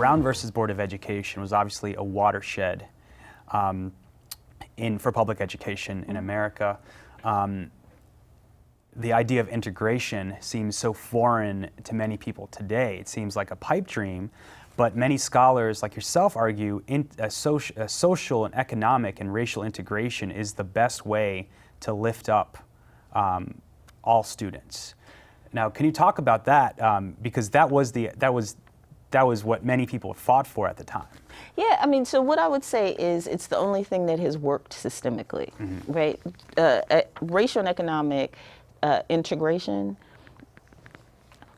Brown versus Board of Education was obviously a watershed for public education in America. The idea of integration seems so foreign to many people today. It seems like a pipe dream, but many scholars like yourself argue a social and economic and racial integration is the best way to lift up all students. Now, can you talk about that? Because that was what many people fought for at the time. Yeah, I mean, so what I would say is it's the only thing that has worked systemically, right? Racial and economic integration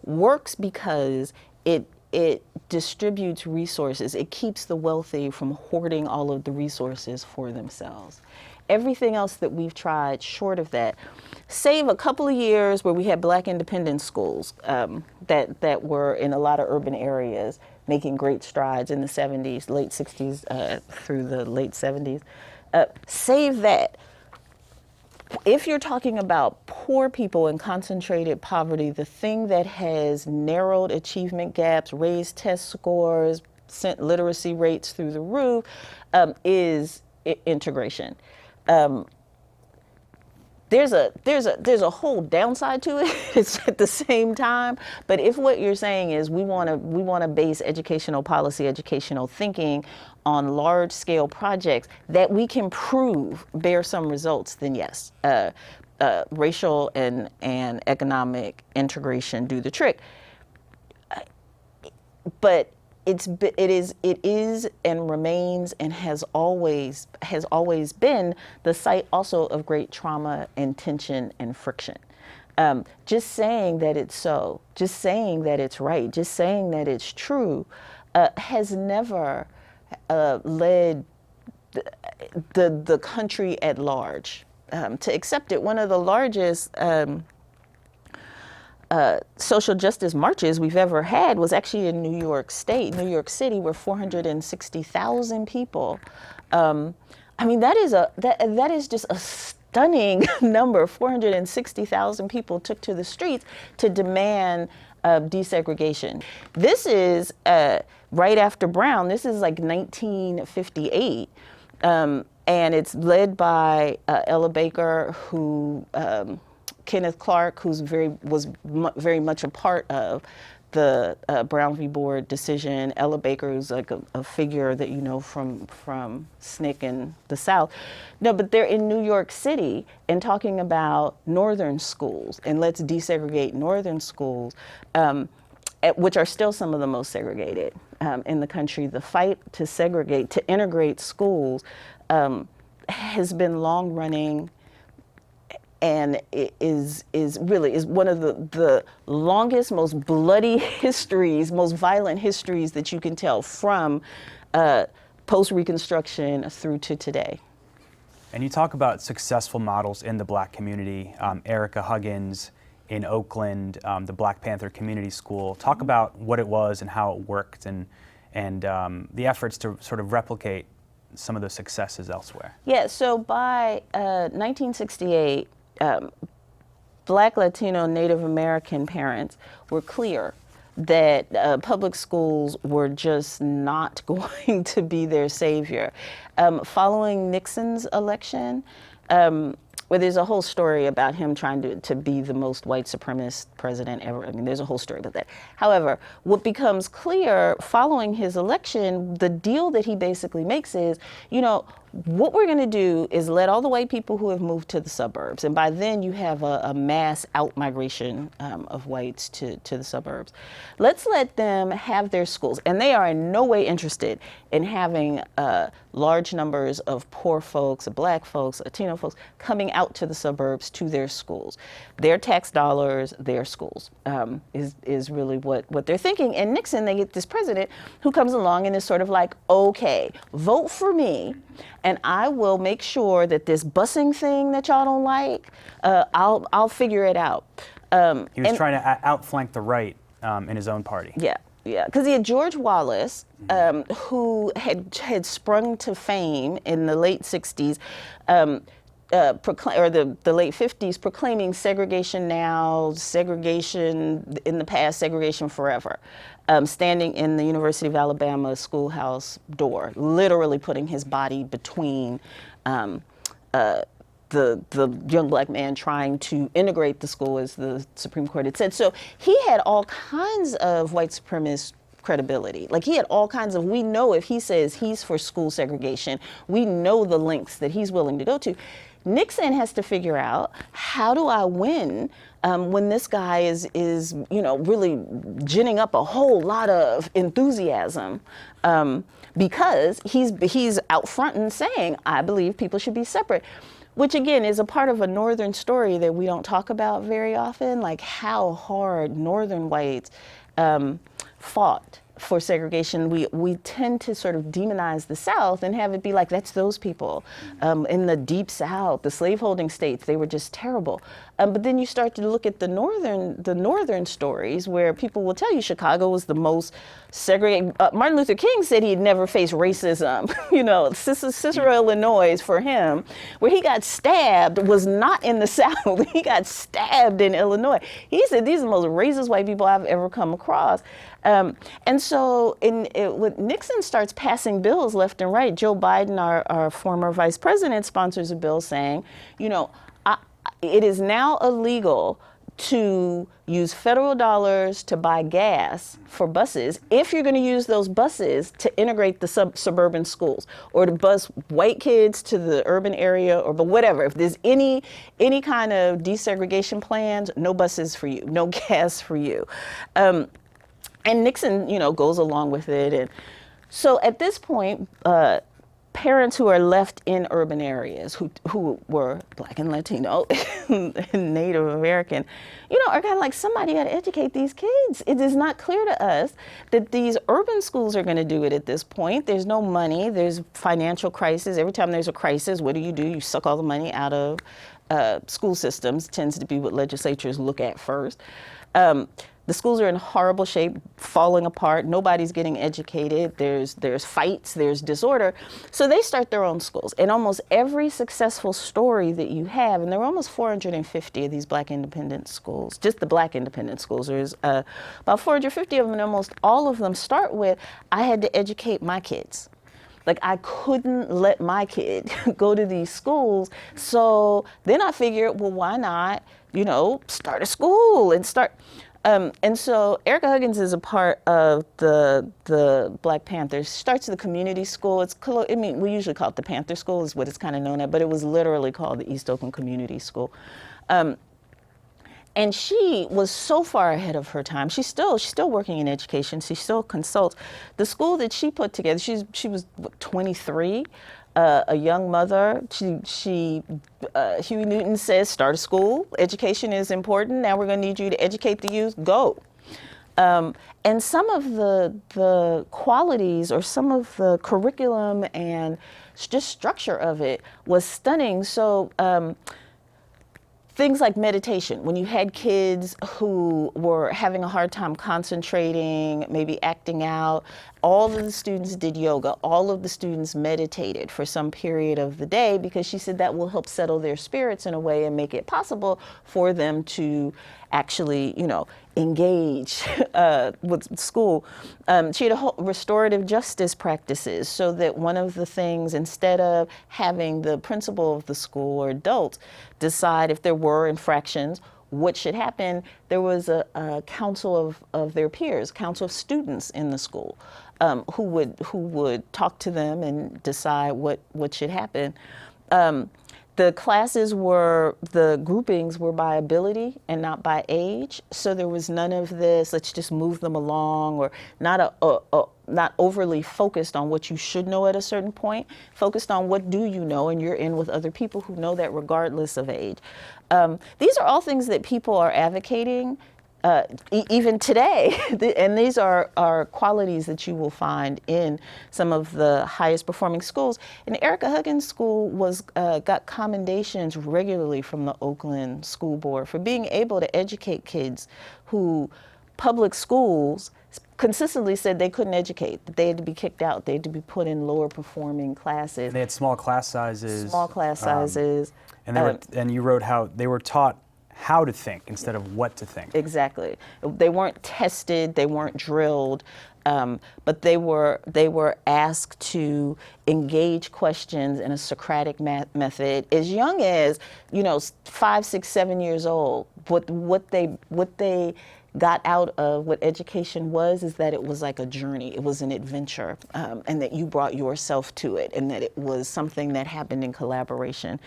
works because it distributes resources. It keeps the wealthy from hoarding all of the resources for themselves. Everything else that we've tried short of that, save a couple of years where we had Black independent schools that were in a lot of urban areas, making great strides in the 70s, late 60s through the late 70s. Save that. If you're talking about poor people in concentrated poverty, the thing that has narrowed achievement gaps, raised test scores, sent literacy rates through the roof, is integration. There's a whole downside to it. It's at the same time. But if what you're saying is we want to base educational policy, educational thinking on large scale projects that we can prove bear some results, then yes, racial and economic integration do the trick. But it is and remains and has always been the site also of great trauma and tension and friction. Just saying that it's so, just saying that it's right, just saying that it's true, has never led the country at large to accept it. One of the largest social justice marches we've ever had was actually in New York City, where 460,000 people. I mean, that is just a stunning number. 460,000 people took to the streets to demand desegregation. This is right after Brown. This is like 1958. And it's led by Ella Baker, who Kenneth Clark, who's was very much a part of the Brown v. Board decision. Ella Baker, who's like a figure that you know from SNCC in the South. No, but they're in New York City and talking about northern schools, and let's desegregate northern schools, which are still some of the most segregated in the country. The fight to integrate schools has been long running, and it is one of the longest, most bloody histories, most violent histories that you can tell from post-Reconstruction through to today. And you talk about successful models in the Black community, Erica Huggins in Oakland, the Black Panther Community School. Talk about what it was and how it worked, and the efforts to sort of replicate some of the successes elsewhere. Yeah, so by 1968, Black, Latino, Native American parents were clear that public schools were just not going to be their savior. Following Nixon's election, where there's a whole story about him trying to be the most white supremacist president ever. I mean, there's a whole story about that. However, what becomes clear following his election, the deal that he basically makes is, you know, what we're going to do is let all the white people who have moved to the suburbs, and by then you have a mass out-migration of whites to the suburbs. Let's let them have their schools, and they are in no way interested in having large numbers of poor folks, Black folks, Latino folks coming out to the suburbs to their schools. Their tax dollars, their schools is really what they're thinking. And Nixon, they get this president who comes along and is sort of like, okay, vote for me, and I will make sure that this busing thing that y'all don't like, I'll figure it out. He was trying to outflank the right in his own party. Yeah, because he had George Wallace, who had sprung to fame in the late 60s, the late 50s, proclaiming segregation now, segregation in the past, segregation forever. Standing in the University of Alabama schoolhouse door, literally putting his body between the young black man trying to integrate the school, as the Supreme Court had said. So he had all kinds of white supremacist credibility. Like, he had all kinds of, we know if he says he's for school segregation, we know the lengths that he's willing to go to. Nixon has to figure out, how do I win when this guy is really ginning up a whole lot of enthusiasm, because he's out front and saying, I believe people should be separate. Which again is a part of a Northern story that we don't talk about very often, like how hard Northern whites fought for segregation. We tend to sort of demonize the South and have it be like, that's those people. In the Deep South, the slaveholding states, they were just terrible. But then you start to look at the northern stories, where people will tell you Chicago was the most segregated. Martin Luther King said he'd never faced racism. Cicero, Illinois, for him, where he got stabbed, was not in the South. He got stabbed in Illinois. He said, these are the most racist white people I've ever come across. And so when Nixon starts passing bills left and right, Joe Biden, our former vice president, sponsors a bill saying, it is now illegal to use federal dollars to buy gas for buses if you're going to use those buses to integrate the suburban schools, or to bus white kids to the urban area, or but whatever. If there's any kind of desegregation plans, no buses for you, no gas for you. And Nixon, goes along with it. And so at this point, parents who are left in urban areas, who were Black and Latino and Native American, are kind of like, somebody got to educate these kids. It is not clear to us that these urban schools are going to do it at this point. There's no money. There's financial crisis. Every time there's a crisis, what do? You suck all the money out of school systems. Tends to be what legislatures look at first. The schools are in horrible shape, falling apart. Nobody's getting educated. There's fights, there's disorder. So they start their own schools. And almost every successful story that you have, and there were almost 450 of these Black independent schools, just the Black independent schools. There's about 450 of them, and almost all of them start with, I had to educate my kids. Like, I couldn't let my kid go to these schools. So then I figured, well, why not, start a school and start. And so Erica Huggins is a part of the Black Panthers. She starts the community school. We usually call it the Panther School, is what it's kind of known at, but it was literally called the East Oakland Community School. And she was so far ahead of her time. She's still working in education. She still consults. The school that she put together, she was 23. A young mother. Huey Newton says, start a school. Education is important. Now we're going to need you to educate the youth. Go. And some of the qualities, or some of the curriculum and just structure of it, was stunning. So things like meditation, when you had kids who were having a hard time concentrating, maybe acting out, all of the students did yoga. All of the students meditated for some period of the day, because she said that will help settle their spirits in a way and make it possible for them to actually, engage with school. She had a whole restorative justice practices, so that one of the things, instead of having the principal of the school or adults decide if there were infractions, what should happen, there was a council of their peers, council of students in the school, who would talk to them and decide what should happen. The the groupings were by ability and not by age. So there was none of this, let's just move them along, or not overly focused on what you should know at a certain point, focused on what do you know, and you're in with other people who know that regardless of age. These are all things that people are advocating even today, and these are qualities that you will find in some of the highest performing schools. And Erica Huggins School got commendations regularly from the Oakland School Board for being able to educate kids who public schools consistently said they couldn't educate, that they had to be kicked out, they had to be put in lower performing classes. They had small class sizes. Small class sizes. And you wrote how they were taught how to think instead of what to think. Exactly. They weren't tested, they weren't drilled, but they were asked to engage questions in a Socratic method as young as, 5, 6, 7 years old. What they got out of what education was is that it was like a journey, it was an adventure, and that you brought yourself to it, and that it was something that happened in collaboration.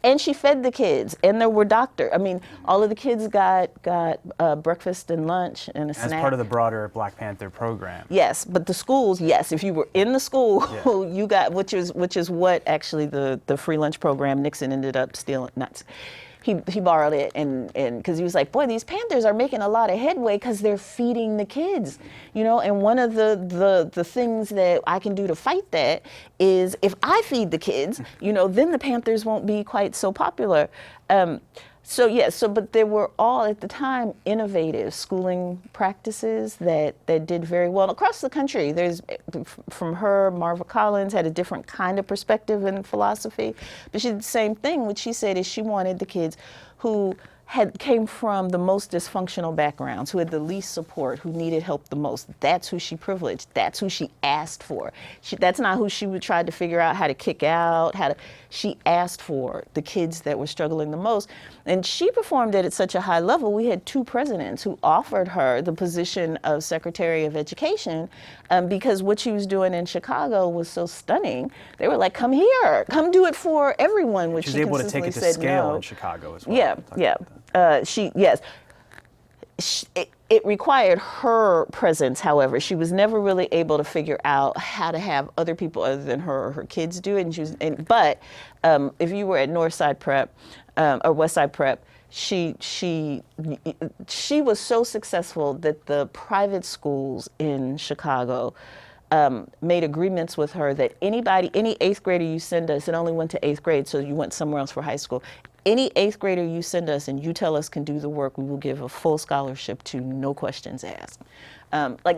And she fed the kids, and there were doctors. I mean, all of the kids got breakfast and lunch and a snack. As part of the broader Black Panther program. Yes, but the schools, yes, if you were in the school, yeah. You got, which is what actually the free lunch program Nixon ended up stealing, he borrowed it, and because he was like, boy, these Panthers are making a lot of headway because they're feeding the kids, and one of the things that I can do to fight that is if I feed the kids, then the Panthers won't be quite so popular. But there were all, at the time, innovative schooling practices that did very well. Across the country, from her, Marva Collins had a different kind of perspective in philosophy, but she did the same thing. What she said is she wanted the kids who came from the most dysfunctional backgrounds, who had the least support, who needed help the most. That's who she privileged. That's who she asked for. That's not who she would try to figure out how to kick out, she asked for the kids that were struggling the most. And she performed it at such a high level. We had 2 presidents who offered her the position of Secretary of Education because what she was doing in Chicago was so stunning. They were like, come here, come do it for everyone, which she was able to take it to scale no. in Chicago as well. Yeah. It required her presence, however. She was never really able to figure out how to have other people other than her or her kids do it. But if you were at Northside Prep or Westside Prep, she was so successful that the private schools in Chicago made agreements with her that any 8th grader you send us, it only went to 8th grade, so you went somewhere else for high school. Any 8th grader you send us and you tell us can do the work, we will give a full scholarship to, no questions asked.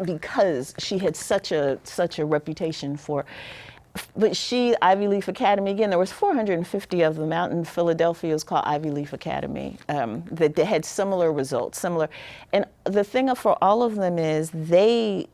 Because she had such a reputation for, but Ivy Leaf Academy, again, there was 450 of them out in Philadelphia. It was called Ivy Leaf Academy, that had similar results, And the thing for all of them is they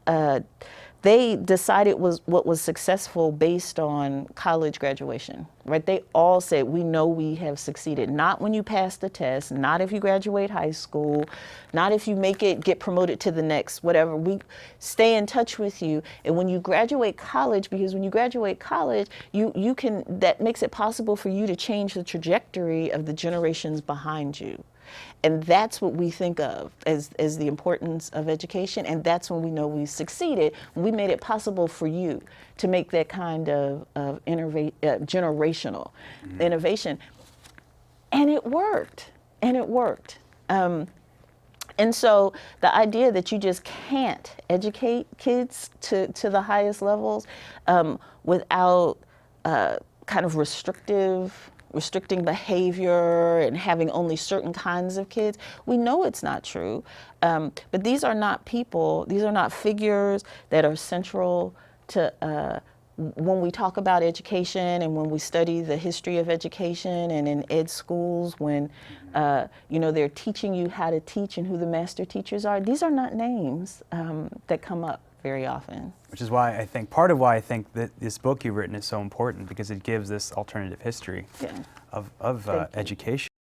decided what was successful based on college graduation, right? They all said, we know we have succeeded. Not when you pass the test, not if you graduate high school, not if you get promoted to the next, whatever. We stay in touch with you. And when you graduate college, because when you graduate college, that makes it possible for you to change the trajectory of the generations behind you. And that's what we think of as the importance of education, and that's when we know we succeeded. We made it possible for you to make that kind of generational innovation. And it worked, And so the idea that you just can't educate kids to the highest levels without kind of restricting behavior and having only certain kinds of kids, we know it's not true. But these are not people, these are not figures that are central to when we talk about education and when we study the history of education and in ed schools, when they're teaching you how to teach and who the master teachers are. These are not names that come up very often. Which is why part of why I think that this book you've written is so important, because it gives this alternative history of education.